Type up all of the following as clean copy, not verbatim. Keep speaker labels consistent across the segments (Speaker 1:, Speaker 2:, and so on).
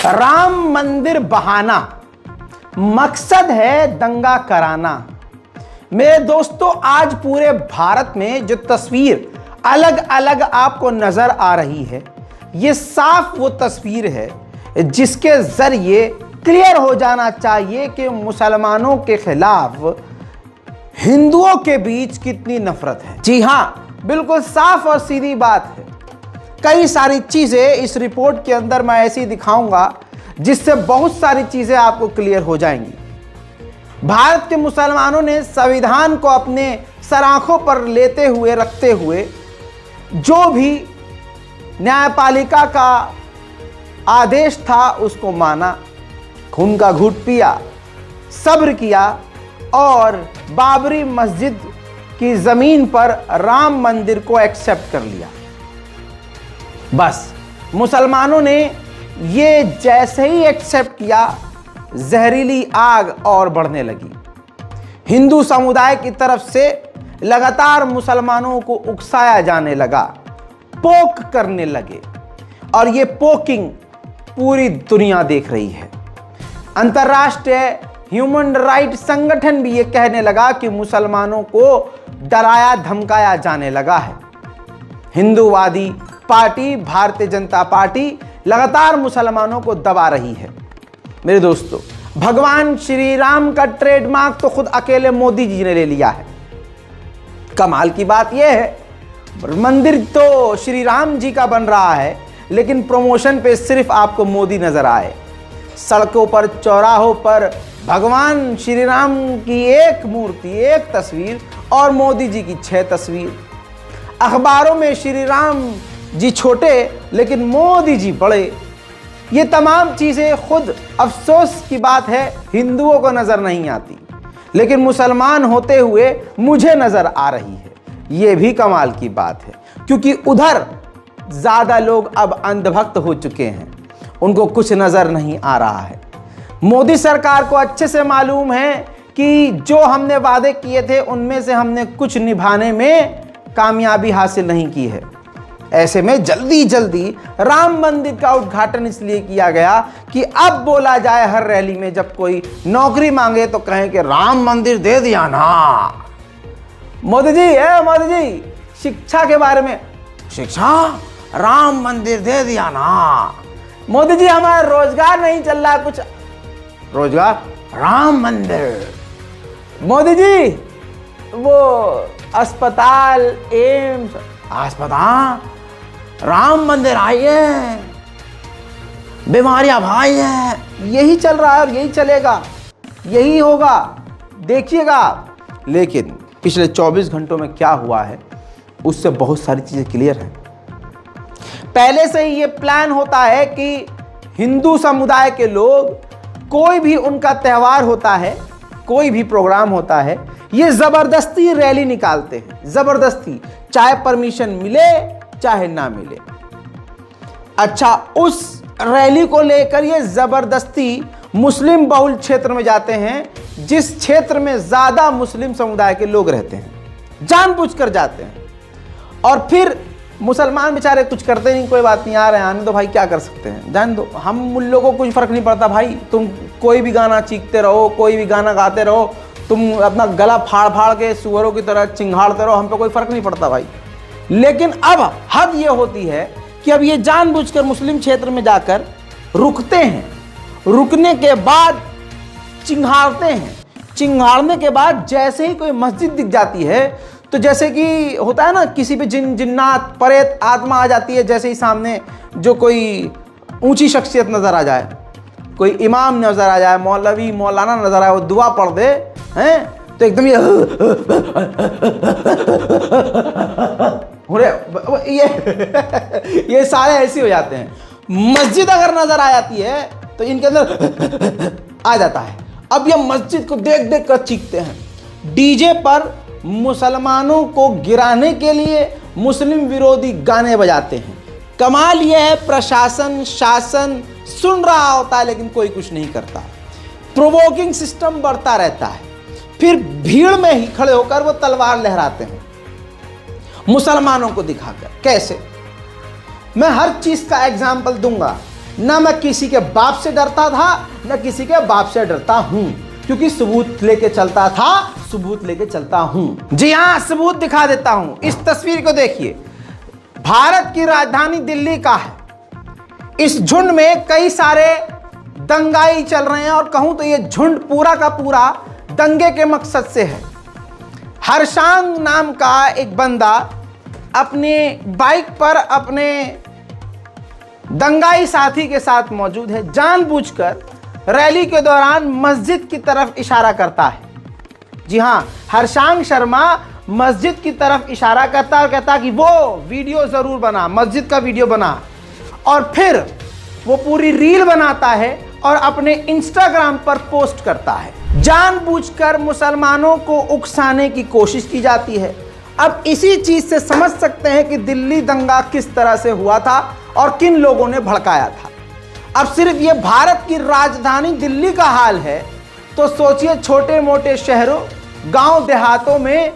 Speaker 1: राम मंदिर बहाना, मकसद है दंगा कराना। मेरे दोस्तों, आज पूरे भारत में जो तस्वीर अलग अलग आपको नजर आ रही है, ये साफ वो तस्वीर है जिसके जरिए क्लियर हो जाना चाहिए कि मुसलमानों के खिलाफ हिंदुओं के बीच कितनी नफरत है। जी हां, बिल्कुल साफ और सीधी बात है। कई सारी चीजें इस रिपोर्ट के अंदर मैं ऐसी दिखाऊंगा जिससे बहुत सारी चीजें आपको क्लियर हो जाएंगी। भारत के मुसलमानों ने संविधान को अपने सराखों पर लेते हुए रखते हुए जो भी न्यायपालिका का आदेश था उसको माना, खून का घूंट पिया, सब्र किया और बाबरी मस्जिद की जमीन पर राम मंदिर को एक्सेप्ट कर लिया। बस मुसलमानों ने ये जैसे ही एक्सेप्ट किया, जहरीली आग और बढ़ने लगी। हिंदू समुदाय की तरफ से लगातार मुसलमानों को उकसाया जाने लगा, पोक करने लगे, और ये पोकिंग पूरी दुनिया देख रही है। अंतर्राष्ट्रीय ह्यूमन राइट संगठन भी ये कहने लगा कि मुसलमानों को डराया धमकाया जाने लगा है। हिंदूवादी पार्टी भारतीय जनता पार्टी लगातार मुसलमानों को दबा रही है। मेरे दोस्तों, भगवान श्री राम का ट्रेडमार्क तो खुद अकेले मोदी जी ने ले लिया है। कमाल की बात यह है, मंदिर तो श्री राम जी का बन रहा है, लेकिन प्रमोशन पे सिर्फ आपको मोदी नजर आए। सड़कों पर, चौराहों पर भगवान श्री राम की एक मूर्ति, एक तस्वीर, और मोदी जी की 6 तस्वीर। अखबारों में श्री राम जी छोटे लेकिन मोदी जी बड़े। ये तमाम चीजें खुद अफसोस की बात है हिंदुओं को नजर नहीं आती, लेकिन मुसलमान होते हुए मुझे नजर आ रही है। ये भी कमाल की बात है, क्योंकि उधर ज्यादा लोग अब अंधभक्त हो चुके हैं, उनको कुछ नजर नहीं आ रहा है। मोदी सरकार को अच्छे से मालूम है कि जो हमने वादे किए थे उनमें से हमने कुछ निभाने में कामयाबी हासिल नहीं की है। ऐसे में जल्दी जल्दी राम मंदिर का उद्घाटन इसलिए किया गया कि अब बोला जाए हर रैली में, जब कोई नौकरी मांगे तो कहें कि राम मंदिर दे दिया ना। मोदी जी, शिक्षा के बारे में, शिक्षा, राम मंदिर दे दिया ना। मोदी जी, हमारा रोजगार नहीं चल रहा, कुछ रोजगार, राम मंदिर। मोदी जी, वो अस्पताल, एम्स, अस्पताल, राम मंदिर आइए, बीमारियां भाई है। यही चल रहा है और यही चलेगा, यही होगा, देखिएगा। लेकिन पिछले 24 घंटों में क्या हुआ है उससे बहुत सारी चीजें क्लियर हैं। पहले से ही ये प्लान होता है कि हिंदू समुदाय के लोग, कोई भी उनका त्यौहार होता है, कोई भी प्रोग्राम होता है, ये जबरदस्ती रैली निकालते हैं, जबरदस्ती, चाहे परमिशन मिले चाहे ना मिले। अच्छा, उस रैली को लेकर ये जबरदस्ती मुस्लिम बहुल क्षेत्र में जाते हैं, जिस क्षेत्र में ज्यादा मुस्लिम समुदाय के लोग रहते हैं, जानबूझकर जाते हैं। और फिर मुसलमान बेचारे कुछ करते नहीं, कोई बात नहीं, आ रहे हैं, आने दो भाई, क्या कर सकते हैं, जान दो, हम उन लोगों को कुछ फर्क नहीं पड़ता भाई। तुम कोई भी गाना चीखते रहो, कोई भी गाना गाते रहो, तुम अपना गला फाड़ फाड़ के सुअरों की तरह चिंघाड़ते रहो, हम पे कोई फर्क नहीं पड़ता भाई। लेकिन अब हद ये होती है कि अब ये जानबूझकर मुस्लिम क्षेत्र में जाकर रुकते हैं, रुकने के बाद चिंघाड़ते हैं, चिंघाड़ने के बाद जैसे ही कोई मस्जिद दिख जाती है, तो जैसे कि होता है ना, किसी पे जिन्नात, प्रेत, आत्मा आ जाती है, जैसे ही सामने जो कोई ऊंची शख्सियत नजर आ जाए, कोई इमाम नजर आ जाए, मौलवी, मौलाना नजर आए, वो दुआ पढ़ दे हैं, तो एकदम ये सारे ऐसे हो जाते हैं। मस्जिद अगर नजर आ जाती है तो इनके अंदर आ जाता है। अब ये मस्जिद को देख देख कर चीखते हैं। डीजे पर मुसलमानों को गिराने के लिए मुस्लिम विरोधी गाने बजाते हैं। कमाल यह है, प्रशासन, शासन सुन रहा होता है लेकिन कोई कुछ नहीं करता। प्रोवोकिंग सिस्टम बढ़ता रहता है, फिर भीड़ में ही खड़े होकर वो तलवार लहराते हैं मुसलमानों को दिखाकर। कैसे? मैं हर चीज का एग्जाम्पल दूंगा। ना मैं किसी के बाप से डरता था, ना किसी के बाप से डरता हूं, क्योंकि सबूत लेके चलता था, सबूत लेके चलता हूं। जी हां, सबूत दिखा देता हूं। इस तस्वीर को देखिए, भारत की राजधानी दिल्ली का है। इस झुंड में कई सारे दंगाई चल रहे हैं, और कहूं तो ये झुंड पूरा का पूरा दंगे के मकसद से है। हर्षांग नाम का एक बंदा अपने बाइक पर अपने दंगाई साथी के साथ मौजूद है। जानबूझकर रैली के दौरान मस्जिद की तरफ इशारा करता है। जी हां, हर्षांग शर्मा मस्जिद की तरफ इशारा करता और कहता कि वो वीडियो जरूर बना, मस्जिद का वीडियो बना, और फिर वो पूरी रील बनाता है और अपने इंस्टाग्राम पर पोस्ट करता है। जानबूझकर मुसलमानों को उकसाने की कोशिश की जाती है। अब इसी चीज से समझ सकते हैं कि दिल्ली दंगा किस तरह से हुआ था और किन लोगों ने भड़काया था। अब सिर्फ ये भारत की राजधानी दिल्ली का हाल है, तो सोचिए छोटे मोटे शहरों, गांव देहातों में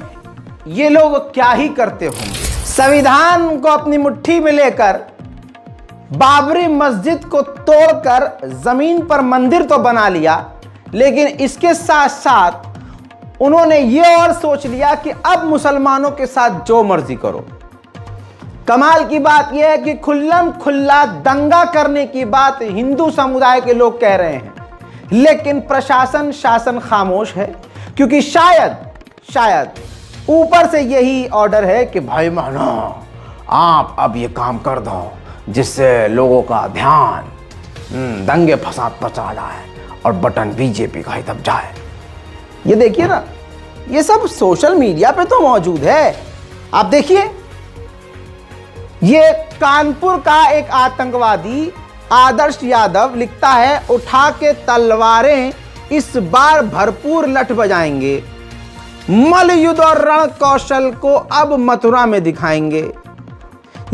Speaker 1: ये लोग क्या ही करते होंगे। संविधान को अपनी मुट्ठी में लेकर बाबरी मस्जिद को तोड़कर जमीन पर मंदिर तो बना लिया, लेकिन इसके साथ साथ उन्होंने ये और सोच लिया कि अब मुसलमानों के साथ जो मर्जी करो। कमाल की बात यह है कि खुल्लम खुल्ला दंगा करने की बात हिंदू समुदाय के लोग कह रहे हैं, लेकिन प्रशासन शासन खामोश है, क्योंकि शायद ऊपर से यही ऑर्डर है कि भाई मानो आप अब ये काम कर दो जिससे लोगों का ध्यान दंगे फसाद पर चला जाए और बटन बीजेपी का ही दब जाए। ये देखिए ना, ये सब सोशल मीडिया पे तो मौजूद है। आप देखिए, ये कानपुर का एक आतंकवादी आदर्श यादव लिखता है, उठा के तलवारें इस बार भरपूर लठ बजाएंगे, मल युद्ध और रण कौशल को अब मथुरा में दिखाएंगे।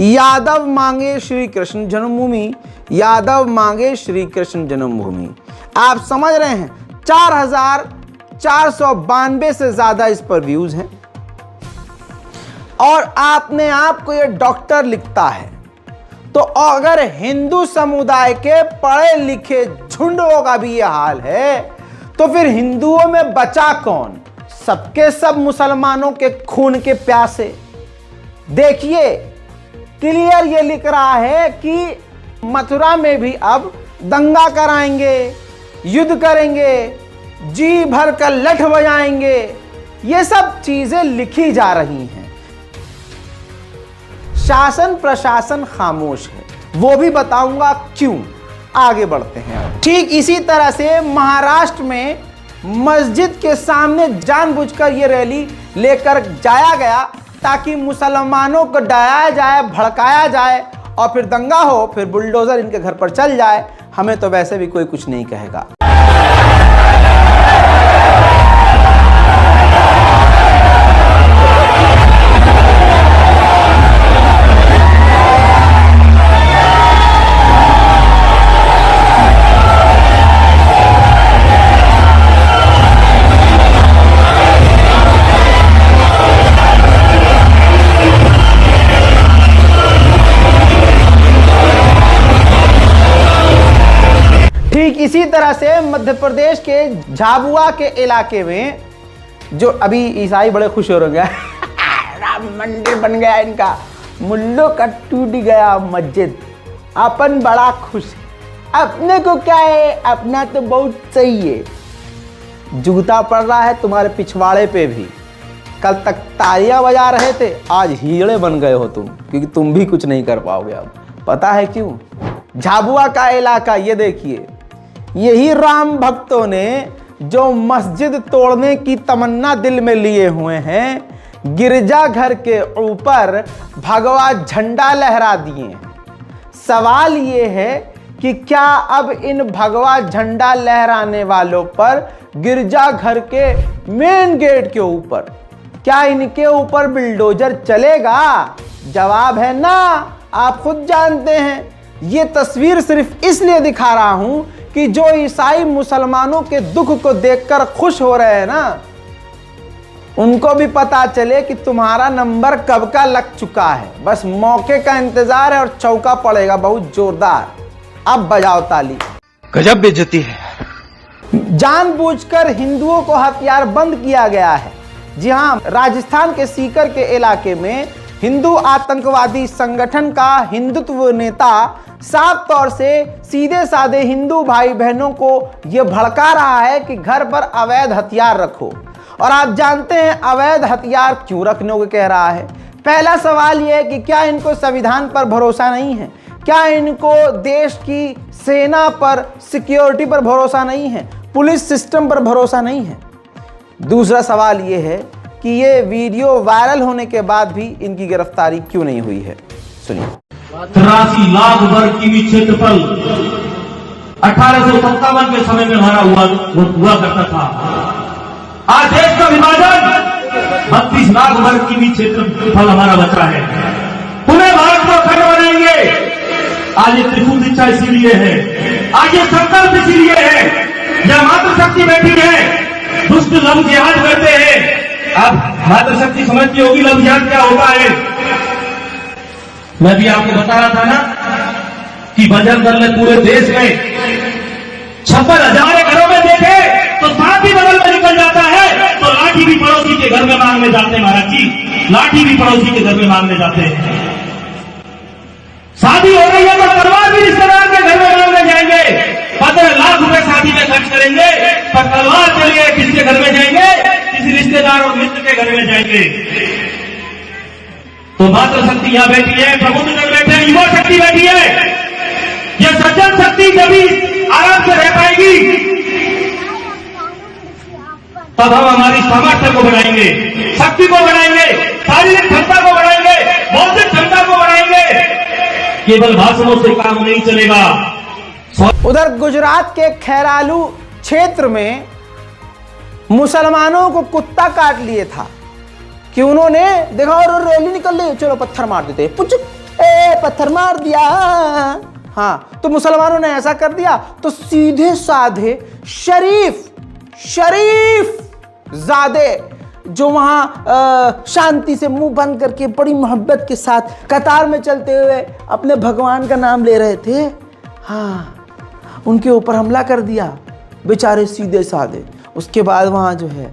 Speaker 1: यादव मांगे श्री कृष्ण जन्मभूमि, यादव मांगे श्री कृष्ण जन्मभूमि। आप समझ रहे हैं, 4492 से ज्यादा इस पर व्यूज हैं, और आपने आपको ये डॉक्टर लिखता है। तो अगर हिंदू समुदाय के पढ़े लिखे झुंडों का भी ये हाल है, तो फिर हिंदुओं में बचा कौन? सबके सब मुसलमानों के खून के प्यासे। देखिए, क्लियर ये लिख रहा है कि मथुरा में भी अब दंगा कराएंगे, युद्ध करेंगे, जी भर कर लठ बजाएंगे। ये सब चीजें लिखी जा रही हैं। शासन प्रशासन खामोश है, वो भी बताऊंगा क्यों। आगे बढ़ते हैं। ठीक इसी तरह से महाराष्ट्र में मस्जिद के सामने जानबूझकर ये रैली लेकर जाया गया, ताकि मुसलमानों को डराया जाए, भड़काया जाए, और फिर दंगा हो, फिर बुलडोजर इनके घर पर चल जाए। हमें तो वैसे भी कोई कुछ नहीं कहेगा। ठीक इसी तरह से मध्य प्रदेश के झाबुआ के इलाके में, जो अभी ईसाई बड़े खुश हो रहे हैं राम मंदिर बन गया इनका, मुल्लों का टूट गया मस्जिद, अपन बड़ा खुश, अपने को क्या है, अपना तो बहुत सही है। जूता पड़ रहा है तुम्हारे पिछवाड़े पे भी। कल तक तालियां बजा रहे थे, आज हीड़े बन गए हो तुम, क्योंकि तुम भी कुछ नहीं कर पाओगे। अब पता है क्यों? झाबुआ का इलाका ये देखिए, यही राम भक्तों ने जो मस्जिद तोड़ने की तमन्ना दिल में लिए हुए हैं, गिरजाघर के ऊपर भगवा झंडा लहरा दिए। सवाल ये है कि क्या अब इन भगवा झंडा लहराने वालों पर गिरजाघर के मेन गेट के ऊपर क्या इनके ऊपर बुलडोजर चलेगा? जवाब है ना। आप खुद जानते हैं। ये तस्वीर सिर्फ इसलिए दिखा रहा हूं कि जो ईसाई मुसलमानों के दुख को देखकर खुश हो रहे हैं ना, उनको भी पता चले कि तुम्हारा नंबर कब का लग चुका है। बस मौके का इंतजार है और चौका पड़ेगा बहुत जोरदार। अब बजाओ ताली।
Speaker 2: गजब बेइज्जती है।
Speaker 1: जानबूझकर हिंदुओं को हथियारबंद किया गया है। जी हां, राजस्थान के सीकर के इलाके में हिंदू आतंकवादी संगठन का हिंदुत्व नेता साफ तौर से सीधे साधे हिंदू भाई बहनों को यह भड़का रहा है कि घर पर अवैध हथियार रखो। और आप जानते हैं अवैध हथियार क्यों रखने को कह रहा है। पहला सवाल यह है कि क्या इनको संविधान पर भरोसा नहीं है? क्या इनको देश की सेना पर, सिक्योरिटी पर भरोसा नहीं है? पुलिस सिस्टम पर भरोसा नहीं है? दूसरा सवाल यह है कि ये वीडियो वायरल होने के बाद भी इनकी गिरफ्तारी क्यों नहीं हुई है? सुनिए।
Speaker 3: 83 लाख वर्ग की क्षेत्रफल 1857 के समय में हमारा हुआ करता था। आज देश का विभाजन 32 लाख वर्ग की क्षेत्रफल हमारा बचा है। पुनः भारत को अखंड बनाएंगे। आज ये त्रिभुवन शिक्षा इसीलिए है, आज ये संकल्प इसीलिए है। यह मातृशक्ति बैठी है, दुष्ट लफ्ज जिहाद करते हैं। अब मातृशक्ति समझती होगी लफ्ज जिहाद क्या होता है। मैं भी आपको बता रहा था ना कि बजरंग दल ने पूरे देश में 56,000 घरों में देखे तो सांप भी बगल में निकल जाता है तो लाठी भी पड़ोसी के घर में मांगने जाते हैं। महाराज जी, लाठी भी पड़ोसी के घर में मांगने जाते हैं। शादी हो रही है तो तलवार भी रिश्तेदार के घर में मांगने जाएंगे। 15 लाख रुपए शादी में खर्च करेंगे, पर तलवार के लिए किसके घर में जाएंगे? किसी रिश्तेदार और मित्र के घर में जाएंगे। तो मातृशक्ति यहां बैठी है, प्रबुद्ध जन बैठे हैं, युवा शक्ति बैठी है। यह सज्जन शक्ति जब आराम से रह पाएगी तब हम हमारी सामर्थ्य को बढ़ाएंगे, शक्ति को बढ़ाएंगे, शारीरिक क्षमता को बढ़ाएंगे, बौद्धिक क्षमता को बढ़ाएंगे। केवल भाषणों से काम नहीं चलेगा।
Speaker 1: उधर गुजरात के खैरालू क्षेत्र में मुसलमानों को कुत्ता काट लिए था कि उन्होंने देखा और रैली निकल रही, चलो पत्थर मार देते, पत्थर मार दिया। हाँ, तो मुसलमानों ने ऐसा कर दिया तो सीधे साधे शरीफ ज़ादे जो वहां शांति से मुंह बंद करके बड़ी मोहब्बत के साथ कतार में चलते हुए अपने भगवान का नाम ले रहे थे, हाँ, उनके ऊपर हमला कर दिया बेचारे सीधे साधे। उसके बाद वहाँ जो है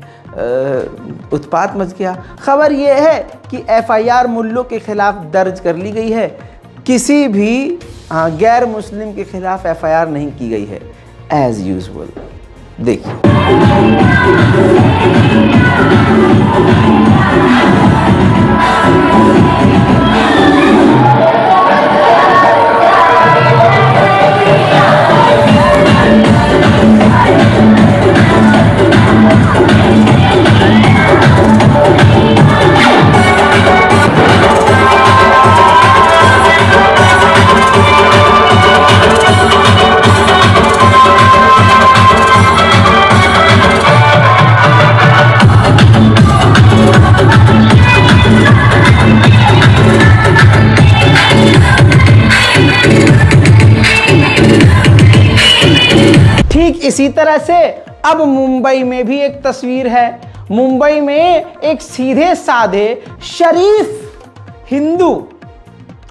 Speaker 1: उत्पात मच गया। खबर यह है कि FIR मुल्लों के खिलाफ दर्ज कर ली गई है, किसी भी गैर मुस्लिम के खिलाफ FIR नहीं की गई है। एज यूजुअल देखिए। इसी तरह से अब मुंबई में भी एक तस्वीर है। मुंबई में एक सीधे साधे शरीफ हिंदू,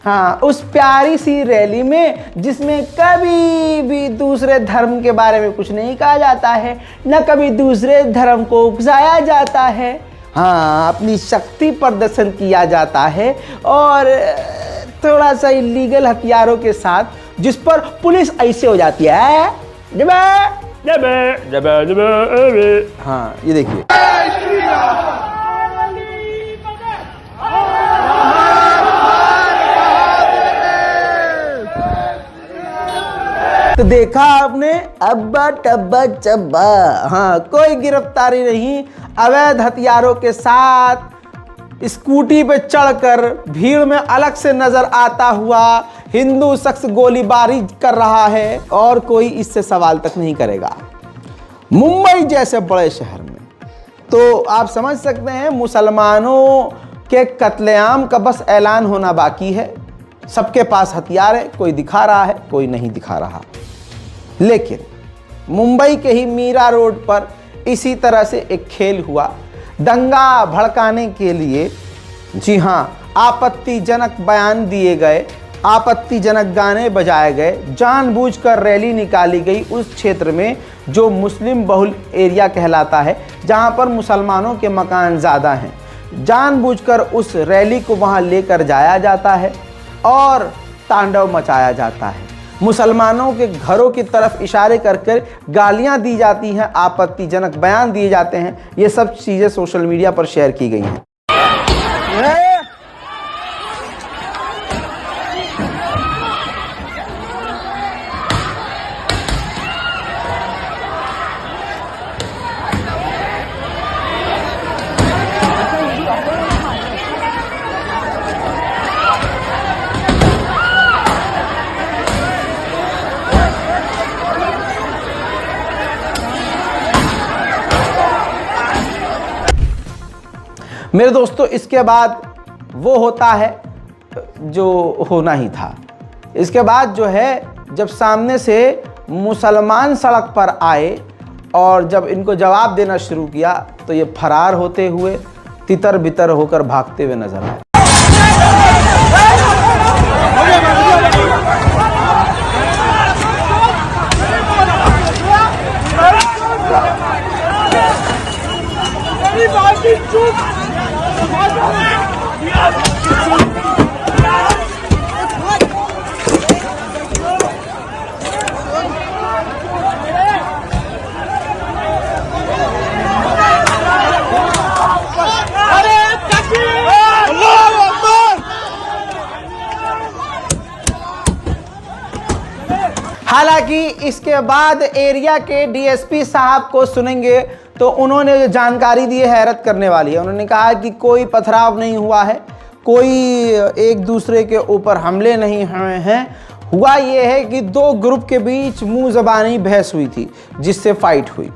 Speaker 1: हाँ, उस प्यारी सी रैली में जिसमें कभी भी दूसरे धर्म के बारे में कुछ नहीं कहा जाता है, न कभी दूसरे धर्म को उकसाया जाता है, हाँ, अपनी शक्ति प्रदर्शन किया जाता है और थोड़ा सा इलीगल हथियारों के साथ, जिस पर पुलिस ऐसे हो जाती है, हाँ, ये देखिए। तो देखा आपने, अब्बा टब्बा चब्बा, हाँ, कोई गिरफ्तारी नहीं। अवैध हथियारों के साथ स्कूटी पे चढ़कर भीड़ में अलग से नजर आता हुआ हिंदू शख्स गोलीबारी कर रहा है और कोई इससे सवाल तक नहीं करेगा। मुंबई जैसे बड़े शहर में तो आप समझ सकते हैं मुसलमानों के कत्लेआम का बस ऐलान होना बाकी है। सबके पास हथियार है, कोई दिखा रहा है, कोई नहीं दिखा रहा। लेकिन मुंबई के ही मीरा रोड पर इसी तरह से एक खेल हुआ। दंगा भड़काने के लिए, जी हाँ, आपत्तिजनक बयान दिए गए आपत्तिजनक गाने बजाए गए, जानबूझकर रैली निकाली गई उस क्षेत्र में जो मुस्लिम बहुल एरिया कहलाता है, जहां पर मुसलमानों के मकान ज़्यादा हैं। जानबूझकर उस रैली को वहां लेकर जाया जाता है और तांडव मचाया जाता है। मुसलमानों के घरों की तरफ इशारे कर गालियां दी जाती हैं, आपत्तिजनक बयान दिए जाते हैं। ये सब चीज़ें सोशल मीडिया पर शेयर की गई हैं। मेरे दोस्तों, इसके बाद वो होता है जो होना ही था। इसके बाद जो है, जब सामने से मुसलमान सड़क पर आए और जब इनको जवाब देना शुरू किया तो ये फरार होते हुए तितर बितर होकर भागते हुए नजर आए। हालांकि इसके बाद एरिया के डीएसपी साहब को सुनेंगे तो उन्होंने जो जानकारी दी है हैरत करने वाली है। उन्होंने कहा कि कोई पथराव नहीं हुआ है, कोई एक दूसरे के ऊपर हमले नहीं हुए हैं। हुआ ये है कि दो ग्रुप के बीच मुंह ज़बानी बहस हुई थी जिससे फाइट हुई।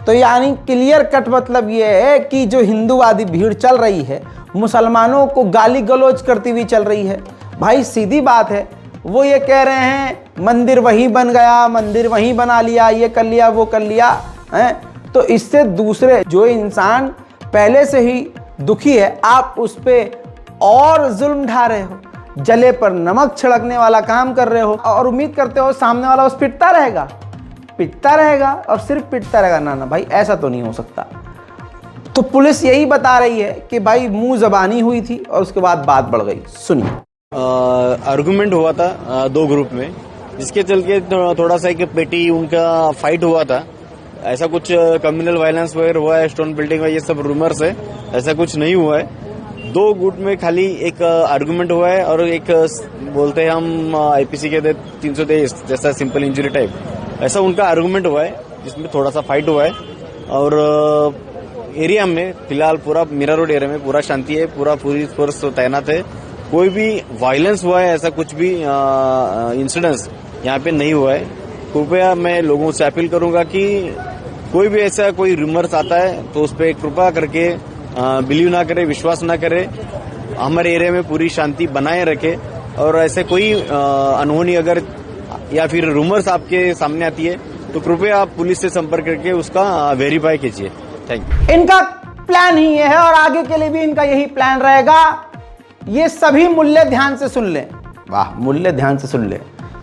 Speaker 1: तो यानी क्लियर कट मतलब ये है कि जो हिंदूवादी भीड़ चल रही है मुसलमानों को गाली गलौज करती हुई चल रही है। भाई सीधी बात है, वो ये कह रहे हैं मंदिर वहीं बन गया, मंदिर वहीं बना लिया, ये कर लिया, वो कर लिया है। तो इससे दूसरे जो इंसान पहले से ही दुखी है, आप उस पर और जुल्म ढा रहे हो, जले पर नमक छिड़कने वाला काम कर रहे हो और उम्मीद करते हो सामने वाला उस पिटता रहेगा और सिर्फ पिटता रहेगा। ना भाई, ऐसा तो नहीं हो सकता। तो पुलिस यही बता रही है कि भाई मुंह ज़बानी हुई थी और उसके बाद बात बढ़ गई। सुनिए।
Speaker 2: आर्गुमेंट हुआ था दो ग्रुप में, जिसके चलते थोड़ा सा एक पेटी उनका फाइट हुआ था। ऐसा कुछ कम्युनल वायलेंस वगैरह हुआ है, स्टोन बिल्डिंग का ये सब रूमर्स है, ऐसा कुछ नहीं हुआ है। दो गुट में खाली एक आर्गुमेंट हुआ है और एक बोलते हैं हम आईपीसी के 323 जैसा सिंपल इंजरी टाइप, ऐसा उनका आर्गुमेंट हुआ है जिसमें थोड़ा सा फाइट हुआ है। और एरिया में फिलहाल पूरा मीरा रोड एरिया में पूरा शांति है, पूरा पुलिस फोर्स तैनात है। कोई भी वायलेंस हुआ है ऐसा कुछ भी इंसिडेंस यहाँ पे नहीं हुआ है। कृपया मैं लोगों से अपील करूंगा कि कोई भी ऐसा कोई रूमर्स आता है तो उस पर कृपा करके बिलीव ना करे, विश्वास ना करे। हमारे एरिया में पूरी शांति बनाए रखे और ऐसे कोई अनहोनी अगर या फिर रूमर्स आपके सामने आती है तो कृपया आप पुलिस से संपर्क करके उसका वेरीफाई कीजिए। Thank you.
Speaker 1: इनका प्लान ही है और आगे के लिए भी इनका यही प्लान रहेगा। ये सभी मूल्य ध्यान से सुन लें। वाह, मूल्य ध्यान से सुन लें।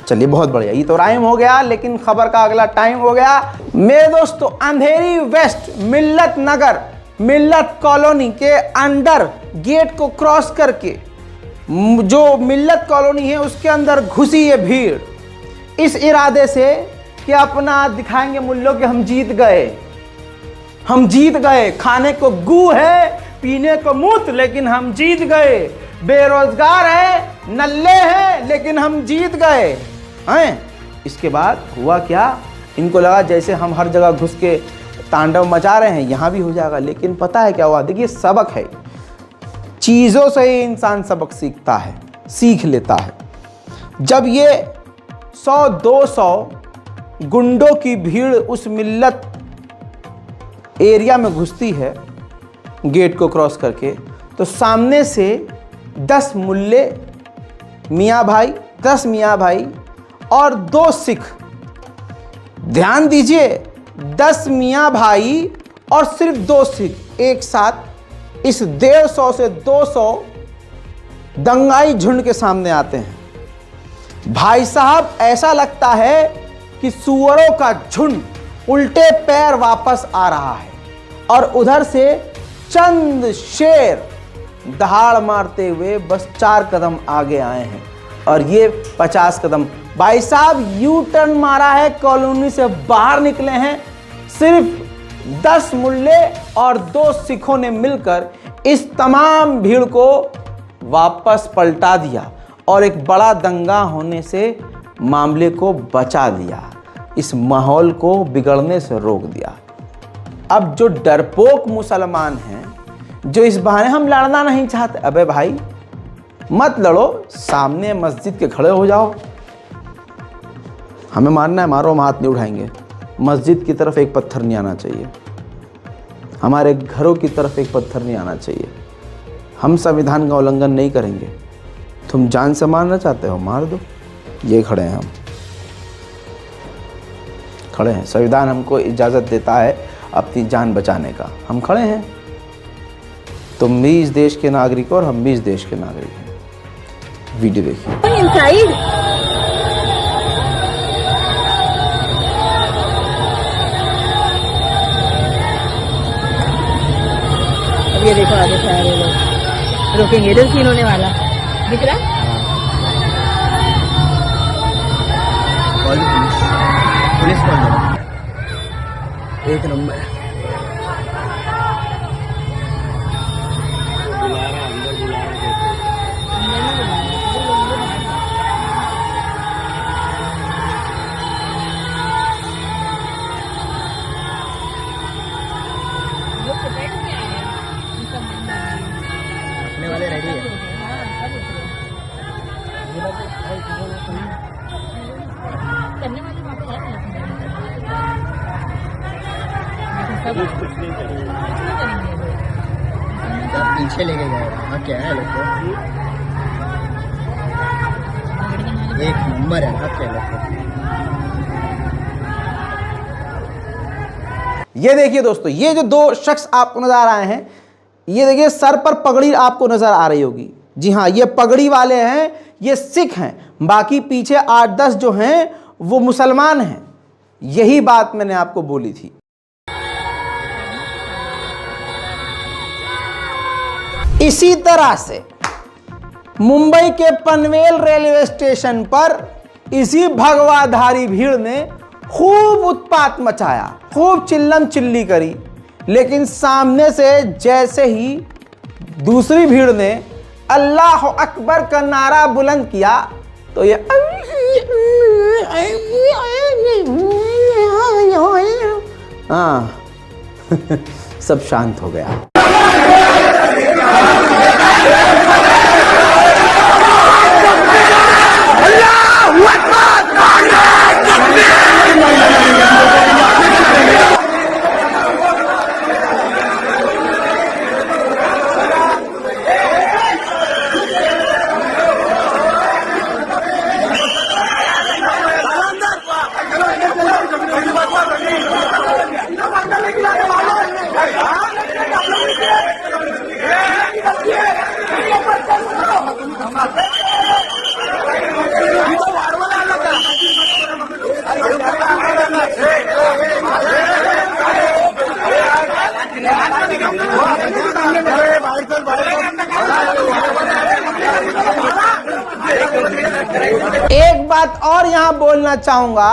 Speaker 1: चलिए, बहुत बढ़िया। ये तो राइम हो गया, लेकिन खबर का अगला टाइम हो गया। मेरे दोस्तों, अंधेरी वेस्ट मिल्लत नगर मिल्लत कॉलोनी के अंडर गेट को क्रॉस करके जो मिल्लत कॉलोनी है उसके अंदर घुसी ये भीड़ इस इरादे से कि अपना दिखाएंगे मुल्लों कि हम जीत गए। खाने को गू है, पीने को मूत, लेकिन हम जीत गए। बेरोजगार है, नल्ले हैं, लेकिन हम जीत गए हैं। इसके बाद हुआ क्या, इनको लगा जैसे हम हर जगह घुस के तांडव मचा रहे हैं यहां भी हो जाएगा। लेकिन पता है क्या हुआ? देखिए, सबक है, चीजों से ही इंसान सबक सीखता है, सीख लेता है। जब ये 100-200 गुंडों की भीड़ उस मिल्लत एरिया में घुसती है गेट को क्रॉस करके, तो सामने से 10 मुल्ले मियाँ भाई और 2 सिख, ध्यान दीजिए, 10 मियाँ भाई और सिर्फ 2 सिख एक साथ इस 150 से 200 दंगाई झुंड के सामने आते हैं। भाई साहब, ऐसा लगता है कि सुअरों का झुंड उल्टे पैर वापस आ रहा है और उधर से चंद शेर दहाड़ मारते हुए बस 4 कदम आगे आए हैं और ये 50 कदम। भाई साहब यू टर्न मारा है, कॉलोनी से बाहर निकले हैं। सिर्फ 10 मुल्ले और 2 सिखों ने मिलकर इस तमाम भीड़ को वापस पलटा दिया और एक बड़ा दंगा होने से मामले को बचा लिया, इस माहौल को बिगड़ने से रोक दिया। अब जो डरपोक मुसलमान हैं, जो इस बहाने हम लड़ना नहीं चाहते, अबे भाई मत लड़ो, सामने मस्जिद के खड़े हो जाओ। हमें मारना है मारो, हम हाथ नहीं उठाएंगे। मस्जिद की तरफ एक पत्थर नहीं आना चाहिए, हमारे घरों की तरफ एक पत्थर नहीं आना चाहिए। हम संविधान का उल्लंघन नहीं करेंगे। तुम जान से मारना चाहते हो, मार दो। ये खड़े हैं, हम खड़े हैं। संविधान हमको इजाज़त देता है अपनी जान बचाने का, हम खड़े हैं। तुम भी इस देश के नागरिक हो और हम भी इस देश के नागरिक हैं। वीडियो देखिए।
Speaker 4: अब ये देखो आगे सारे लोग रोकेंगे, इधर सीन होने वाला दिख रहा।
Speaker 2: पुलिस एक नंबर वाले रेडी है। पीछे लेके गए, हाँ क्या है लोग एक नंबर है, हाँ क्या लोग।
Speaker 1: ये देखिए दोस्तों, ये जो 2 शख्स आपको नजर आ रहे हैं, ये देखिए सर पर पगड़ी आपको नजर आ रही होगी। जी हाँ, ये पगड़ी वाले हैं, ये सिख हैं। बाकी पीछे 8-10 जो हैं वो मुसलमान हैं। यही बात मैंने आपको बोली थी। इसी तरह से मुंबई के पनवेल रेलवे स्टेशन पर इसी भगवाधारी भीड़ ने खूब उत्पात मचाया, खूब चिल्लम चिल्ली करी, लेकिन सामने से जैसे ही दूसरी भीड़ ने अल्लाह अकबर का नारा बुलंद किया तो ये हाँ सब शांत हो गया। एक बात और यहां बोलना चाहूंगा,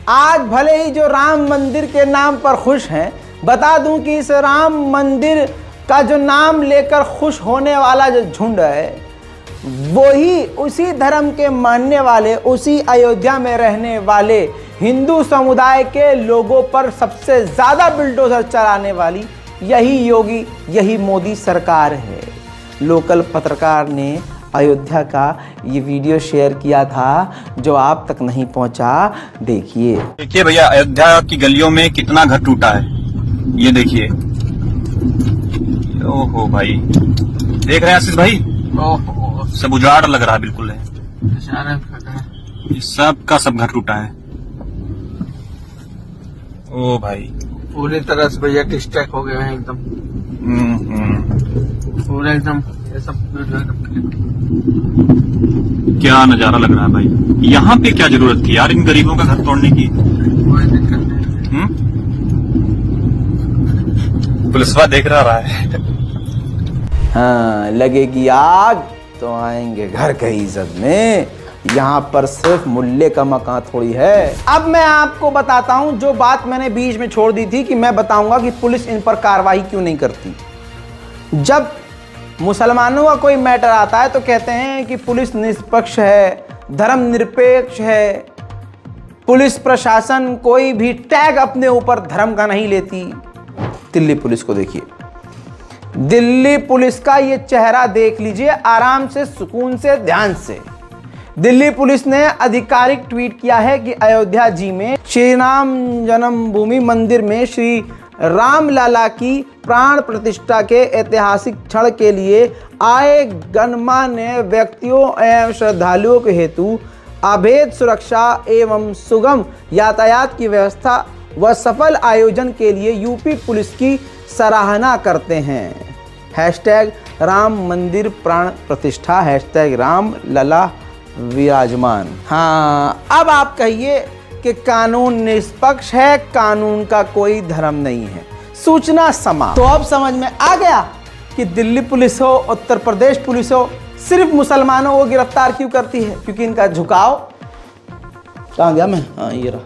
Speaker 1: आज भले ही जो राम मंदिर के नाम पर खुश हैं, बता दूं कि इस राम मंदिर का जो नाम लेकर खुश होने वाला जो झुंड है, वही उसी धर्म के मानने वाले, उसी अयोध्या में रहने वाले हिंदू समुदाय के लोगों पर सबसे ज्यादा बुलडोजर चलाने वाली यही योगी, यही मोदी सरकार है। लोकल पत्रकार ने अयोध्या का ये वीडियो शेयर किया था जो आप तक नहीं पहुंचा। देखिए
Speaker 5: भैया, अयोध्या की गलियों में कितना घर टूटा है, ये देखिए। ओहो भाई, देख रहे हैं आशीष भाई, सब उजाड़ लग रहा है बिल्कुल है। सब का सब घर टूटा है। ओ भाई,
Speaker 6: पूरी तरह से भैया डिस्ट्रैक्ट हो गए हैं एकदम। पूरा एकदम ये सब
Speaker 5: क्या नजारा लग रहा है भाई। यहाँ पे क्या जरूरत थी यार इन गरीबों का घर तोड़ने की।
Speaker 6: कोई दिक्कत नहीं।
Speaker 5: पुलिसवा देख रहा है।
Speaker 1: हाँ, लगेगी आग तो आएंगे घर के इज्जत में। यहाँ पर सिर्फ मुल्ले का मकान थोड़ी है। अब मैं आपको बताता हूँ जो बात मैंने बीच में छोड़ दी थी कि मैं बताऊंगा कि पुलिस इन पर कार्रवाई क्यों नहीं करती। जब मुसलमानों का कोई मैटर आता है तो कहते हैं कि पुलिस निष्पक्ष है, धर्मनिरपेक्ष है, पुलिस प्रशासन कोई भी टैग अपने ऊपर धर्म का नहीं लेती। दिल्ली पुलिस को देखिए, दिल्ली पुलिस का ये चेहरा देख लीजिए आराम से, सुकून से, ध्यान से। दिल्ली पुलिस ने आधिकारिक ट्वीट किया है कि अयोध्या जी में श्री राम जन्मभूमि मंदिर में श्री राम लला की प्राण प्रतिष्ठा के ऐतिहासिक क्षण के लिए आए गणमान्य व्यक्तियों एवं श्रद्धालुओं के हेतु अभेद सुरक्षा एवं सुगम यातायात की व्यवस्था व सफल आयोजन के लिए यूपी पुलिस की सराहना करते हैं। हैशटैग राम मंदिर प्राण प्रतिष्ठा, हैशटैग राम लला विराजमान। हाँ, अब आप कहिए कि कानून निष्पक्ष है, कानून का कोई धर्म नहीं है। सूचना समाप्त। तो अब समझ में आ गया कि दिल्ली पुलिस हो, उत्तर प्रदेश पुलिस हो, सिर्फ मुसलमानों को गिरफ्तार क्यों करती है? क्योंकि इनका झुकाव। कहाँ गया मैं? हाँ, ये रहा।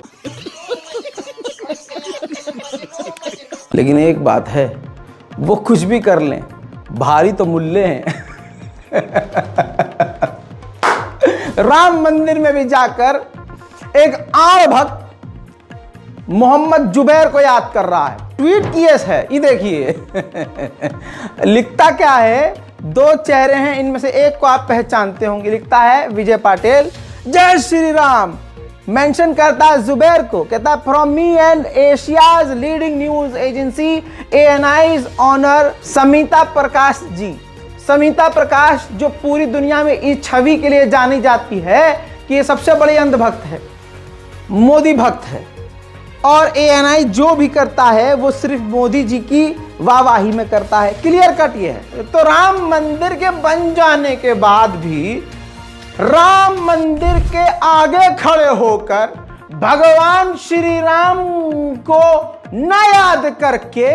Speaker 1: लेकिन एक बात है, वो कुछ भी कर लें, भारी तो मुल्ले हैं। राम मंदिर में भी जाकर एक आम भक्त मोहम्मद जुबैर को याद कर रहा है। ट्वीट किए है, ये देखिए। लिखता क्या है? दो चेहरे हैं, इनमें से एक को आप पहचानते होंगे। लिखता है विजय पाटिल, जय श्री राम। मेंशन करता है जुबैर को, कहता है from me and Asia's leading news agency ANI's owner Smita Prakash ji. Smita Prakash जो पूरी दुनिया में इस छवि के लिए जानी जाती है कि ये सबसे बड़ी अंधभक्त है, मोदी भक्त है, और ANI जो भी करता है वो सिर्फ मोदी जी की वाहवाही में करता है। क्लियर कट ये है। तो राम मंदिर के बन जाने के बाद भी राम मंदिर के आगे खड़े होकर भगवान श्री राम को न याद करके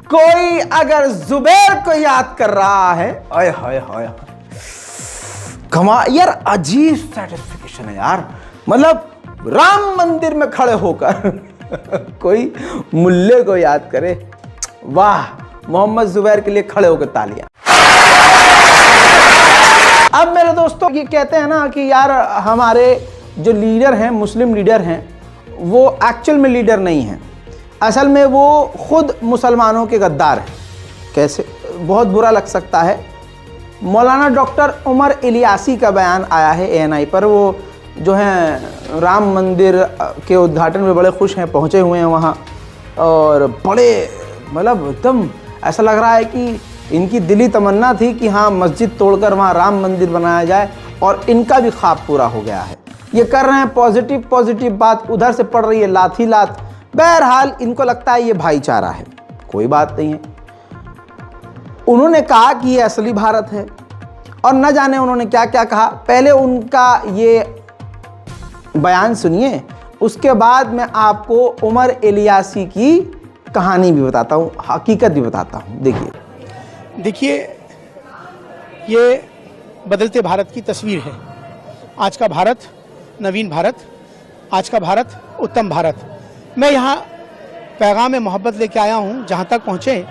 Speaker 1: कोई अगर जुबैर को याद कर रहा है, आय हाय हाय, कमा यार, अजीब सर्टिफिकेशन है यार। मतलब राम मंदिर में खड़े होकर कोई मुल्ले को याद करे, वाह। मोहम्मद जुबैर के लिए खड़े होकर तालियां। अब मेरे दोस्तों ये कहते हैं ना कि यार हमारे जो लीडर हैं, मुस्लिम लीडर हैं, वो एक्चुअल में लीडर नहीं हैं, असल में वो खुद मुसलमानों के गद्दार हैं। कैसे? बहुत बुरा लग सकता है। मौलाना डॉक्टर उमर इलियासी का बयान आया है ANI पर। वो जो हैं राम मंदिर के उद्घाटन में बड़े खुश हैं, पहुँचे हुए हैं वहाँ, और बड़े मतलब एकदम ऐसा लग रहा है कि इनकी दिली तमन्ना थी कि हाँ मस्जिद तोड़कर वहाँ राम मंदिर बनाया जाए, और इनका भी ख्वाब पूरा हो गया है। ये कर रहे हैं पॉजिटिव बात, उधर से पड़ रही है लाठी लात। बहरहाल इनको लगता है ये भाईचारा है, कोई बात नहीं है। उन्होंने कहा कि ये असली भारत है, और न जाने उन्होंने क्या क्या कहा। पहले उनका ये बयान सुनिए, उसके बाद मैं आपको उमर इलियासी की कहानी भी बताता हूँ, हकीकत भी बताता हूँ।
Speaker 7: देखिए, ये बदलते भारत की तस्वीर है। आज का भारत नवीन भारत, आज का भारत उत्तम भारत। मैं यहाँ पैगाम मोहब्बत लेके आया हूँ। जहाँ तक पहुँचे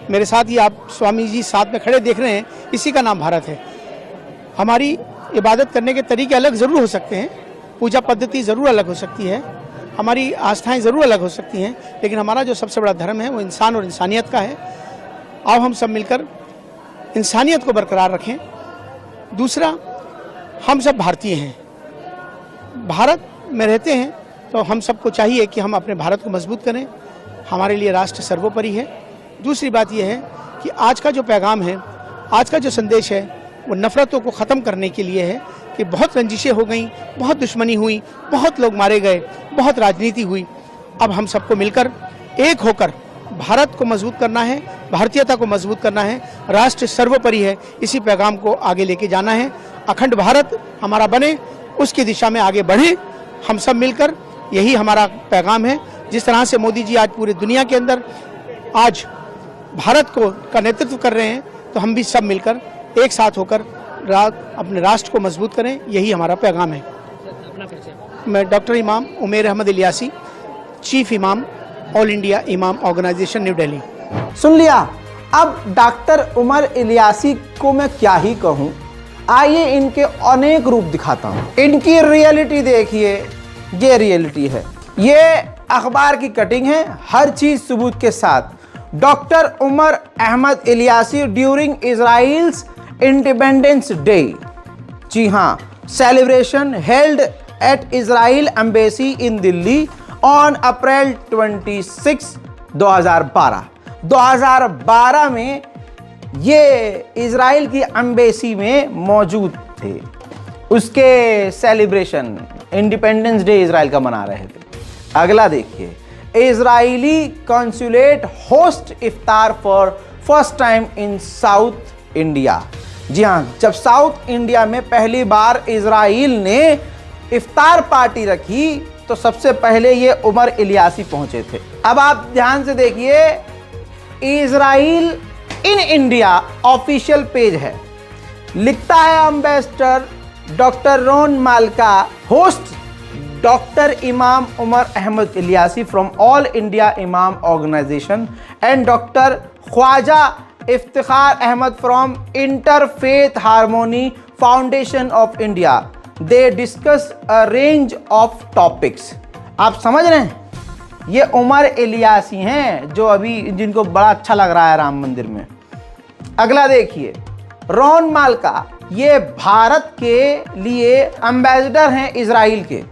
Speaker 7: मेरे साथ, ये आप स्वामी जी साथ में खड़े देख रहे हैं, इसी का नाम भारत है। हमारी इबादत करने के तरीके अलग ज़रूर हो सकते हैं, पूजा पद्धति ज़रूर अलग हो सकती है, हमारी आस्थाएं ज़रूर अलग हो सकती हैं, लेकिन हमारा जो सबसे बड़ा धर्म है वो इंसान और इंसानियत का है। आओ हम सब मिलकर इंसानियत को बरकरार रखें। दूसरा, हम सब भारतीय हैं, भारत में रहते हैं, तो हम सबको चाहिए कि हम अपने भारत को मजबूत करें। हमारे लिए राष्ट्र सर्वोपरि है। दूसरी बात यह है कि आज का जो पैगाम है, आज का जो संदेश है, वो नफ़रतों को ख़त्म करने के लिए है कि बहुत रंजिशें हो गई, बहुत दुश्मनी हुई, बहुत लोग मारे गए, बहुत राजनीति हुई। अब हम सबको मिलकर एक होकर भारत को मजबूत करना है, भारतीयता को मजबूत करना है, राष्ट्र सर्वोपरि है, इसी पैगाम को आगे लेके जाना है। अखंड भारत हमारा बने, उसकी दिशा में आगे बढ़े हम सब मिलकर, यही हमारा पैगाम है। जिस तरह से मोदी जी आज पूरी दुनिया के अंदर आज भारत को का नेतृत्व कर रहे हैं, तो हम भी सब मिलकर एक साथ होकर अपने राष्ट्र को मजबूत करें, यही हमारा पैगाम है। मैं डॉक्टर इमाम उमेर अहमद इलियासी, चीफ इमाम all India Imam organisation new Delhi.
Speaker 1: सुन लिया। अब डॉक्टर उमर इलियासी को मैं क्या ही कहूँ, आइए इनके अनेक रूप दिखाता हूँ। इनकी रियलिटी देखिए, ये रियलिटी है, ये अखबार की कटिंग है, हर चीज सबूत के साथ। Doctor Umar Ahmed Ilyasi during Israel's Independence Day. जी हाँ, celebration held at Israel embassy in Delhi on April 26, 2012। 2012 में ये इजराइल की एम्बेसी में मौजूद थे। उसके सेलिब्रेशन इंडिपेंडेंस डे इजराइल का मना रहे थे। अगला देखिए, Israeli consulate host iftar for first time in South India. जी हाँ, जब साउथ इंडिया में पहली बार इजराइल ने इफ्तार पार्टी रखी तो सबसे पहले ये उमर इलियासी पहुंचे थे। अब आप ध्यान से देखिए, Israel in India official page है, लिखता है एम्बेसडर डॉक्टर रोन मालका, host doctor imam Umar Ahmed Ilyasi from All India Imam Organisation and doctor Khwaja Iftikhar Ahmed from Interfaith Harmony Foundation of India. They discuss a range of topics. आप समझ रहे हैं, ये उमर इलियासी हैं जो अभी जिनको बड़ा अच्छा लग रहा है राम मंदिर में। अगला देखिए, रोन मालका, ये भारत के लिए एम्बेसडर हैं इजराइल के।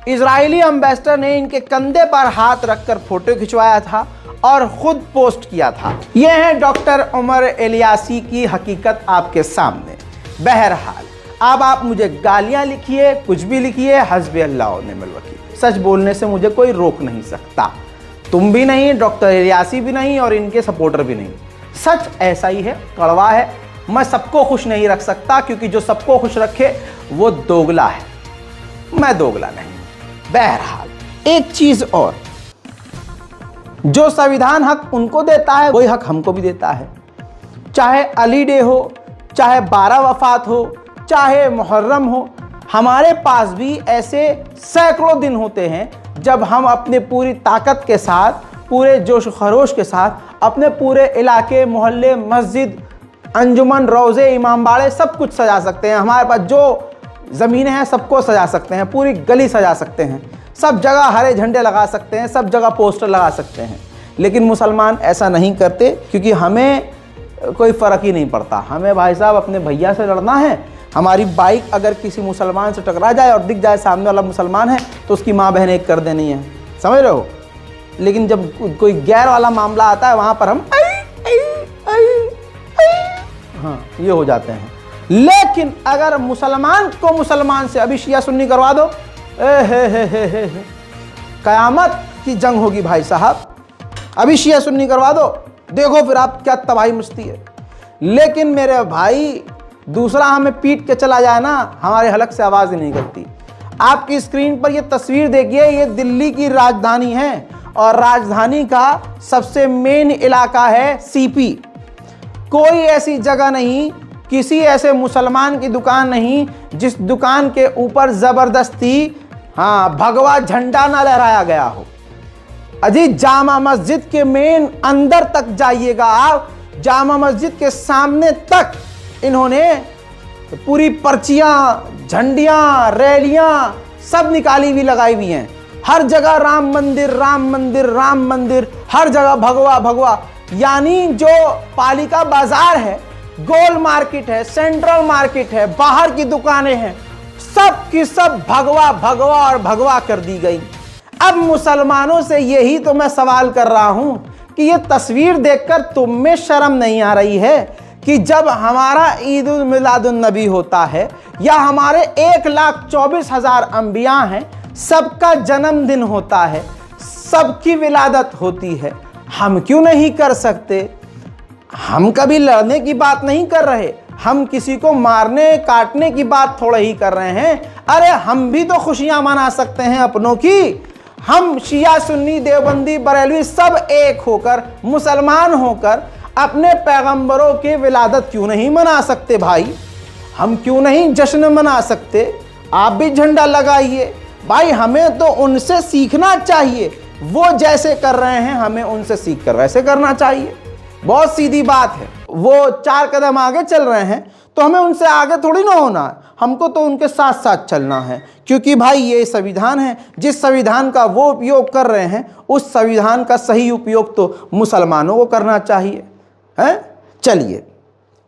Speaker 1: इजरायली एम्बेसडर ने इनके कंधे पर हाथ रखकर फोटो खिंचवाया था और खुद पोस्ट किया था। ये है डॉक्टर उमर इलियासी की हकीकत आपके सामने। बहरहाल अब आप मुझे गालियां लिखिए, कुछ भी लिखिए, हस्बी अल्लाह व निअमल वकील। सच बोलने से मुझे कोई रोक नहीं सकता, तुम भी नहीं, डॉक्टर इलियासी भी नहीं और इनके सपोर्टर भी नहीं। सच ऐसा ही है, कड़वा है। मैं सबको खुश नहीं रख सकता, क्योंकि जो सबको खुश रखे वो दोगला है, मैं दोगला नहीं। बहरहाल एक चीज और, जो संविधान हक उनको देता है वही हक हमको भी देता है। चाहे अली डे हो, चाहे 12 वफात हो, चाहे मुहर्रम हो, हमारे पास भी ऐसे सैकड़ों दिन होते हैं जब हम अपने पूरी ताकत के साथ, पूरे जोश खरोश के साथ अपने पूरे इलाके, मोहल्ले, मस्जिद, अंजुमन, रोज़े, इमामबाड़े सब कुछ सजा सकते हैं। हमारे पास जो ज़मीनें हैं सबको सजा सकते हैं, पूरी गली सजा सकते हैं, सब जगह हरे झंडे लगा सकते हैं, सब जगह पोस्टर लगा सकते हैं। लेकिन मुसलमान ऐसा नहीं करते, क्योंकि हमें कोई फ़र्क ही नहीं पड़ता। हमें भाई साहब अपने भैया से लड़ना है। हमारी बाइक अगर किसी मुसलमान से टकरा जाए और दिख जाए सामने वाला मुसलमान है तो उसकी माँ बहन एक कर देनी है, समझ रहे हो। लेकिन जब कोई गैर वाला मामला आता है वहाँ पर हम हाँ ये हो जाते हैं। लेकिन अगर मुसलमान को मुसलमान से अभी शिया सुन्नी करवा दो, कयामत की जंग होगी भाई साहब। अभी शिया सुन्नी करवा दो, देखो फिर आप क्या तबाही मचती है। लेकिन मेरे भाई, दूसरा हमें पीट के चला जाए ना, हमारे हलक से आवाज़ ही नहीं करती। आपकी स्क्रीन पर ये तस्वीर देखिए, ये दिल्ली की राजधानी है और राजधानी का सबसे मेन इलाका है सीपी। कोई ऐसी जगह नहीं, किसी ऐसे मुसलमान की दुकान नहीं जिस दुकान के ऊपर ज़बरदस्ती भगवा झंडा ना लहराया गया हो। अजी जामा मस्जिद के मेन अंदर तक जाइएगा आप, जामा मस्जिद के सामने तक इन्होंने पूरी पर्चियां, झंडियां, रैलियां सब निकाली हुई, लगाई हुई हैं। हर जगह राम मंदिर, राम मंदिर, राम मंदिर, हर जगह भगवा भगवा। यानी जो पालिका बाजार है, गोल मार्केट है, सेंट्रल मार्केट है, बाहर की दुकानें हैं, सब की सब भगवा भगवा और भगवा कर दी गई। अब मुसलमानों से यही तो मैं सवाल कर रहा हूं कि ये तस्वीर देखकर तुम में शर्म नहीं आ रही है कि जब हमारा ईद उल मिलादुन नबी होता है या हमारे 1,24,000 अंबिया हैं, सबका जन्मदिन होता है, सबकी विलादत होती है, हम क्यों नहीं कर सकते? हम कभी लड़ने की बात नहीं कर रहे, हम किसी को मारने काटने की बात थोड़ा ही कर रहे हैं। अरे हम भी तो खुशियां मना सकते हैं अपनों की। हम शिया सुन्नी देवबंदी बरेलवी सब एक होकर, मुसलमान होकर अपने पैगंबरों की विलादत क्यों नहीं मना सकते भाई? हम क्यों नहीं जश्न मना सकते? आप भी झंडा लगाइए भाई, हमें तो उनसे सीखना चाहिए। वो जैसे कर रहे हैं हमें उनसे सीख कर वैसे करना चाहिए। बहुत सीधी बात है। वो 4 कदम आगे चल रहे हैं तो हमें उनसे आगे थोड़ी ना होना है, हमको तो उनके साथ साथ चलना है। क्योंकि भाई ये संविधान है, जिस संविधान का वो उपयोग कर रहे हैं उस संविधान का सही उपयोग तो मुसलमानों को करना चाहिए। हैं? चलिए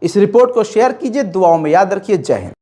Speaker 1: इस रिपोर्ट को शेयर कीजिए, दुआओं में याद रखिए। जय हिंद।